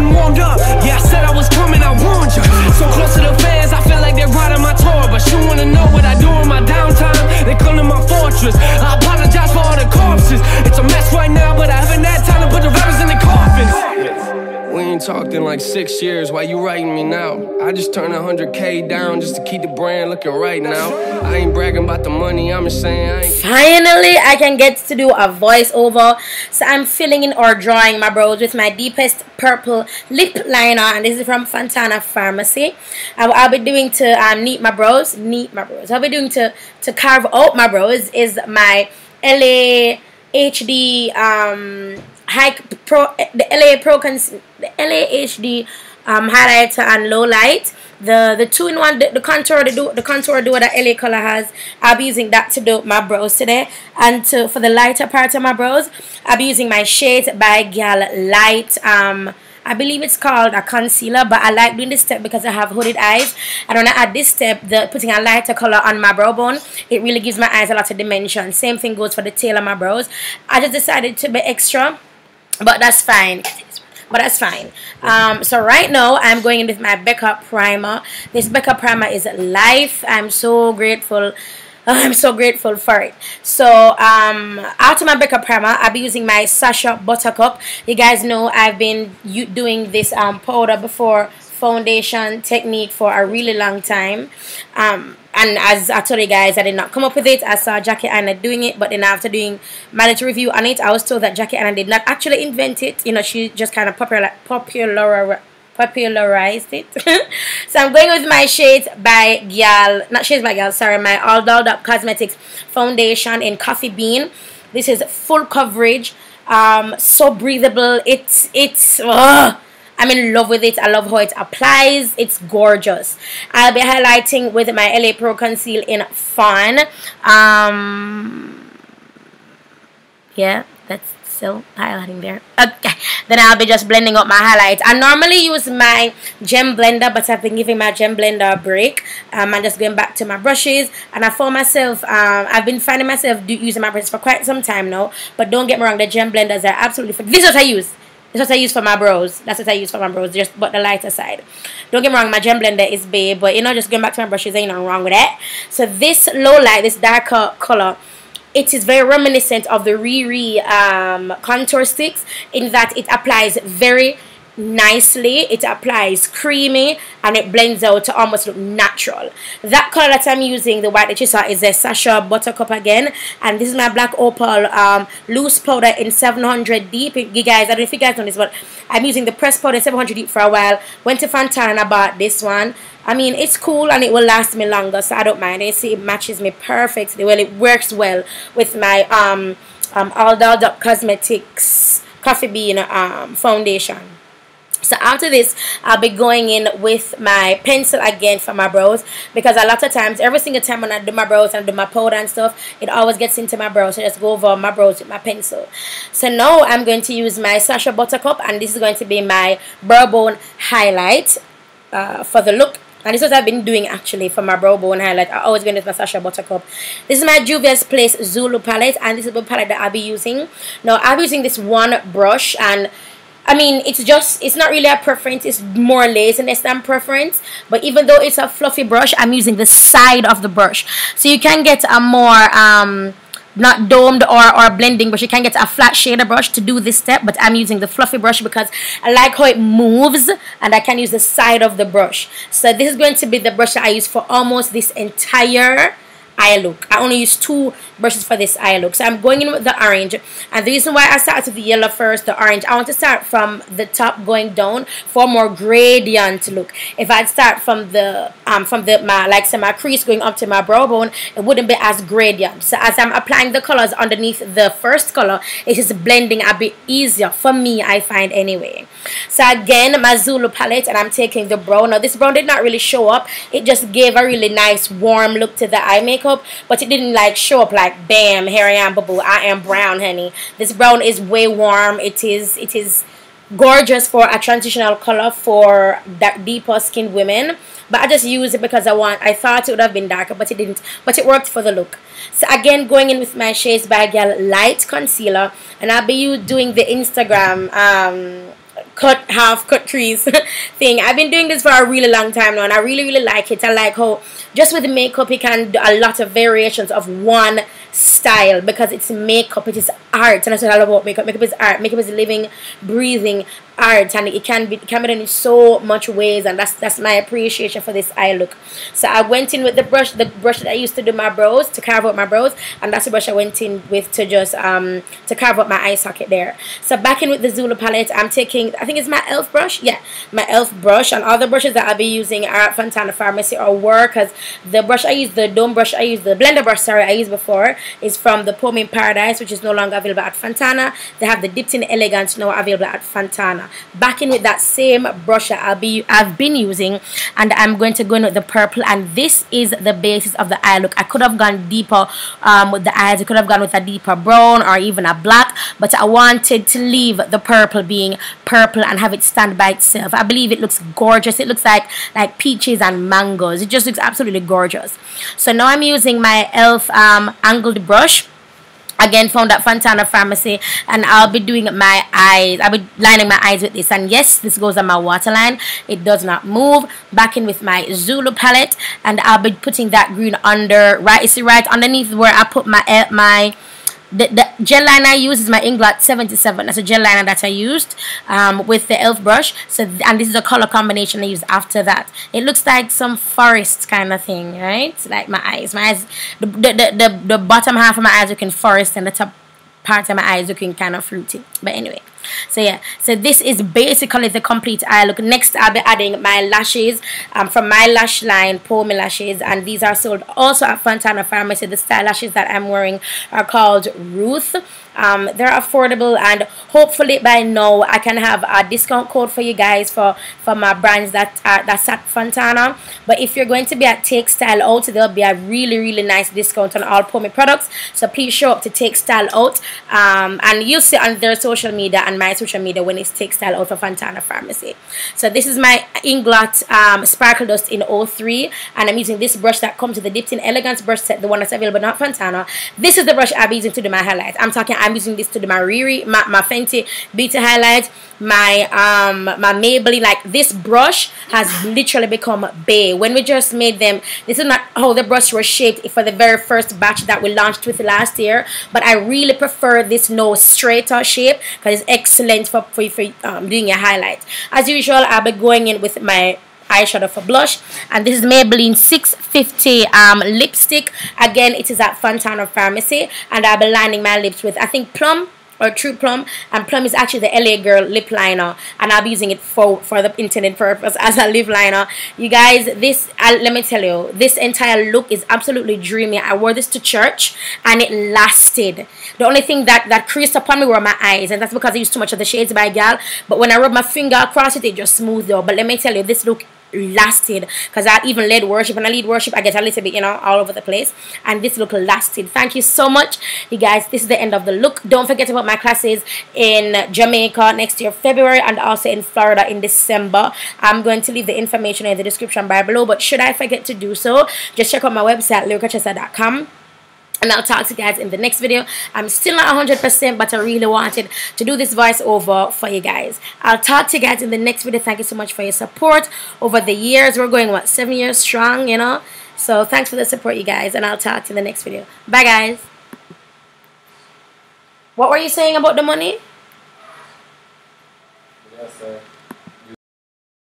getting warmed up. Yeah, I said I was coming, I warned you. So close to the fans, I feel like they're riding my tour. But you wanna know what I do in my downtime? They come to my fortress. I apologize for all the corpses. It's a mess right now, but I haven't had time to put the rappers in the coffins. We ain't talked in like 6 years. Why you writing me now? I just turned 100K down just to keep the brand looking right now. I ain't bragging about the money, I'm just saying I ain't. Finally, I can get to do a voiceover. So I'm filling in or drawing my brows with my deepest purple lip liner, and this is from Fontana Pharmacy. I'll be doing to neat my brows. I'll be doing to carve out my brows is my LA HD the LA HD highlighter and low light, the 2-in-1, the contour duo that LA Color has. I'll be using that to do my brows today. And for the lighter part of my brows, I'll be using my Shades by Gal Light. I believe it's called a concealer, but I like doing this step because I have hooded eyes. And when I add this step, putting a lighter color on my brow bone, it really gives my eyes a lot of dimension. Same thing goes for the tail of my brows. I just decided to be extra, but that's fine. So right now I'm going in with my Becca primer. This Becca primer is life. I'm so grateful for it. So after my Becca primer, I'll be using my Sacha Buttercup. You guys know I've been doing this powder before foundation technique for a really long time. And as I told you guys, I did not come up with it. I saw Jackie Anna doing it, but then after doing my little review on it, I was told that Jackie Anna did not actually invent it. You know, she just kind of popularized it. So I'm going with my Shades by Gal, not Shades by Gal, sorry, my All Dolled Up Cosmetics foundation in Coffee Bean. This is full coverage, so breathable. I'm in love with it. I love how it applies. It's gorgeous. I'll be highlighting with my LA Pro Conceal in Fawn. Yeah, that's still highlighting there. Okay, then I'll be just blending up my highlights. I normally use my gem blender, but I've been giving my gem blender a break. I'm just going back to my brushes, and I found myself I've been finding myself using my brushes for quite some time now. But don't get me wrong, the gem blenders are absolutely this is what I use. This is what I use for my brows. That's what I use for my brows, just but the lighter side. Don't get me wrong, my gem blender is babe, but you know, just going back to my brushes, ain't nothing wrong with that. So this low light, this darker color, it is very reminiscent of the Riri contour sticks in that it applies very nicely. It applies creamy and it blends out to almost look natural. That color that I'm using, the white that you saw, is a Sacha Buttercup again, and this is my black opal loose powder in 700 deep. You guys, I don't know if you guys know this, but I'm using the pressed powder in 700 deep for a while. Went to Fontana and I bought this one. I mean, it's cool and it will last me longer, so I don't mind. You see, it matches me perfectly well. It works well with my All Dolled Up Cosmetics Coffee Bean foundation. So after this, I'll be going in with my pencil again for my brows, because a lot of times, every single time when I do my brows and do my powder and stuff, it always gets into my brows. So I just go over my brows with my pencil. So now I'm going to use my Sacha Buttercup, and this is going to be my brow bone highlight for the look. And this is what I've been doing actually for my brow bone highlight. I always go with my Sacha Buttercup. This is my Juvia's Place Zulu palette, and this is the palette that I'll be using. Now I'll be using this one brush, and I mean, it's not really a preference, it's more laziness than preference. But even though it's a fluffy brush, I'm using the side of the brush. So you can get a more, not domed or blending brush. You can get a flat shader brush to do this step, but I'm using the fluffy brush because I like how it moves, and I can use the side of the brush. So this is going to be the brush that I use for almost this entire eye look. I only use 2 brushes for this eye look. So I'm going in with the orange, and the reason why I started with the yellow first, the orange, I want to start from the top going down for a more gradient look. If I'd start from my crease going up to my brow bone, it wouldn't be as gradient. So as I'm applying the colors underneath the first color, it is blending a bit easier for me, I find anyway. So again, my Zulu palette, and I'm taking the brown. Now this brown did not really show up, it just gave a really nice warm look to the eye makeup, but it didn't like show up like bam, here I am, boo-boo, I am brown, honey. This brown is way warm. It is gorgeous for a transitional color for that deeper skinned women, but I just used it because I thought it would have been darker, but it didn't, but it worked for the look. So again, going in with my Shades by Gal Light concealer, and I'll be doing the Instagram cut trees thing. I've been doing this for a really long time now, and I really like it. I like how just with makeup you can do a lot of variations of one style, because it's makeup, it is art, and that's what I love about makeup. Makeup is art. Makeup is living, breathing art, and it can be done in so much ways, and that's my appreciation for this eye look. So I went in with the brush that I used to do my brows, to carve out my brows, and that's the brush I went in with to just to carve out my eye socket there. So back in with the Zulu palette, I'm taking, I think it's my elf brush, yeah, my elf brush, and all the brushes that I'll be using are at Fontana Pharmacy or work, because the brush I use, the dome brush I use, the blender brush, sorry, I used before, is from the Poem in Paradise, which is no longer available at Fontana. They have the Dipped in Elegance now available at Fontana. Back in with that same brush that I've been using, and I'm going to go in with the purple, and this is the basis of the eye look. I could have gone deeper with the eyes. I could have gone with a deeper brown or even a black, but I wanted to leave the purple being purple and have it stand by itself. I believe it looks gorgeous. It looks like peaches and mangoes. It just looks absolutely gorgeous. So now I'm using my elf angled brush, again found at Fontana Pharmacy, and I'll be doing my eyes. I'll be lining my eyes with this, and yes, this goes on my waterline. It does not move. Back in with my Zulu palette, and I'll be putting that green under, right, you see right underneath where I put my the gel liner I use is my Inglot 77. That's a gel liner that I used with the elf brush. So, and this is a color combination I use after that. It looks like some forest kind of thing, right? Like my eyes, the bottom half of my eyes looking forest, and the top part of my eyes looking kind of fruity. But anyway, so yeah, so this is basically the complete eye look. Next I'll be adding my lashes from my lash line, Poem Lashes, and these are sold also at Fontana Pharmacy. The style lashes that I'm wearing are called Ruth. They're affordable, and hopefully by now I can have a discount code for you guys for my brands that's at Fontana. But if you're going to be at Take Style Out, there'll be a really nice discount on all Poem products. So please show up to Take Style Out, and you'll see on their social media and my social media when it's Take Style Out for Fontana Pharmacy. So this is my Inglot Sparkle Dust in 03, and I'm using this brush that comes with the Dipped in Elegance brush set, the one that's available not Fontana. This is the brush I'll be using to do my highlights. I'm using this to do my my Fenty Beauty highlights, my Maybelline. Like, this brush has literally become bae. When we just made them, this is not how the brush was shaped for the very first batch that we launched with last year, but I really prefer this no straighter shape because it's excellent for doing your highlights. As usual, I'll be going in with my eyeshadow for blush, and this is Maybelline 650 lipstick. Again, it is at Fontana Pharmacy, and I'll be lining my lips with, I think, Plum or True Plum, and Plum is actually the LA Girl lip liner, and I'll be using it for the intended purpose as a lip liner. You guys, this let me tell you, this entire look is absolutely dreamy. I wore this to church and it lasted. The only thing that creased upon me were my eyes, and that's because I used too much of the shades by Gal, but when I rubbed my finger across it, it just smoothed out. But let me tell you, this look lasted, because I even led worship, and I lead worship, I get a little bit, you know, all over the place, and this look lasted. Thank you so much, you guys. This is the end of the look. Don't forget about my classes in Jamaica next year, February, and also in Florida in December. I'm going to leave the information in the description bar below, but should I forget to do so, just check out my website, LyricRochester.com. And I'll talk to you guys in the next video. I'm still not 100%, but I really wanted to do this voiceover for you guys. I'll talk to you guys in the next video. Thank you so much for your support over the years. We're going, what, 7 years strong, you know? So thanks for the support, you guys. And I'll talk to you in the next video. Bye, guys. What were you saying about the money?